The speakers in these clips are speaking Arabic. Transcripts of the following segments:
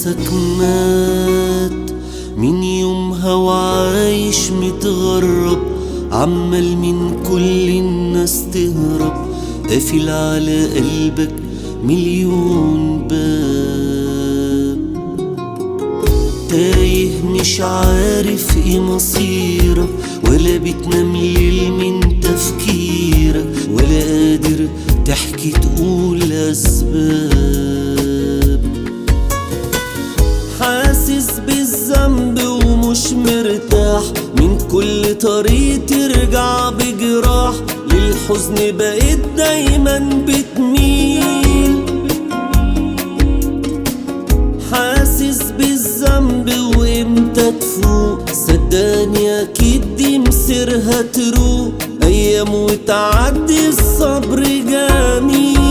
إحساسك مات من يومها وعايش متغرب، عمال من كل الناس تهرب، قافل على قلبك مليون باب. تايه مش عارف ايه مصيرك، ولا بتنام ليل من تفكيرك، ولا قادر تحكي تقول أسباب. حاسس بالذنب ومش مرتاح، من كل طريق ترجع بجراح، للحزن بقيت دايما بتميل. حاسس بالذنب وامتى تفوق، صدقني اكيد دي مصيرها تروق، ايام وتعدي الصبر جميل.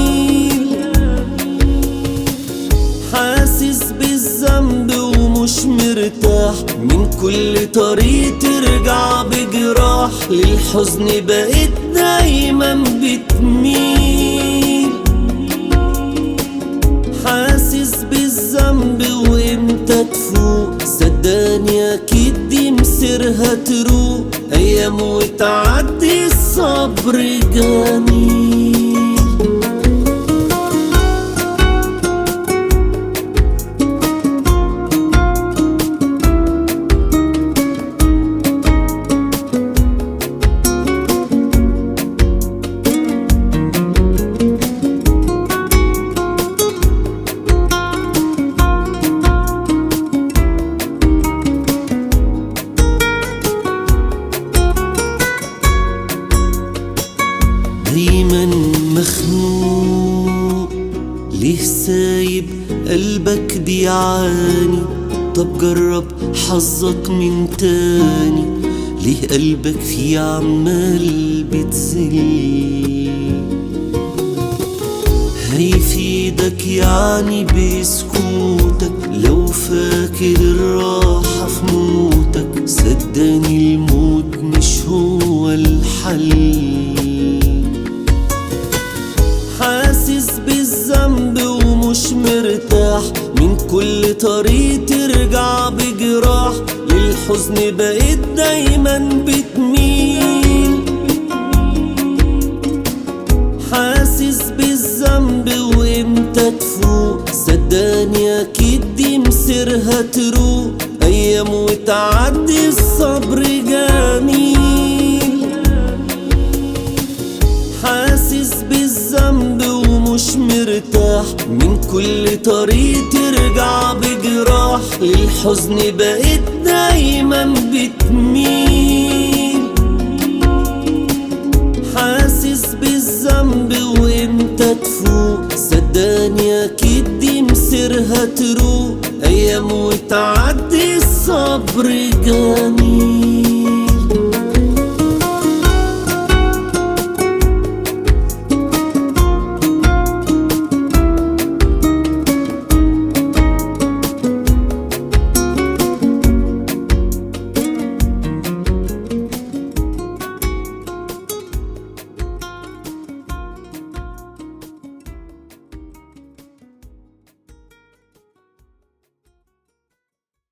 حاسس بالذنب ومش مرتاح، من كل طريق ترجع بجراح، للحزن بقيت دايما بتميل. حاسس بالذنب وامتى تفوق، صدقني اكيد دي مصيرها تروق، ايام وتعدي الصبر جميل. دايما مخنوق، ليه سايب قلبك بيعاني؟ طب جرب حظك من تاني، ليه قلبك فيه عمال بتزل؟ هيفيدك يعني بسكوتك، لو فاكر الراحة في موتك، صدقني الموت مش هو الحل. حاسس بالذنب ومش مرتاح، من كل طريق ترجع بجراح، للحزن بقيت دايما بتميل. حاسس بالذنب وامتى تفوق، صدقني اكيد دي مصيرها تروق، ايام وتعدي الصبر جميل. حاسس بالذنب ومش مرتاح، من كل طريق ترجع بجراح، للحزن بقيت دايما بتميل. حاسس بالذنب وامتى تفوق، صدقني اكيد دي مصيرها تروق، ايام وتعدي الصبر جميل.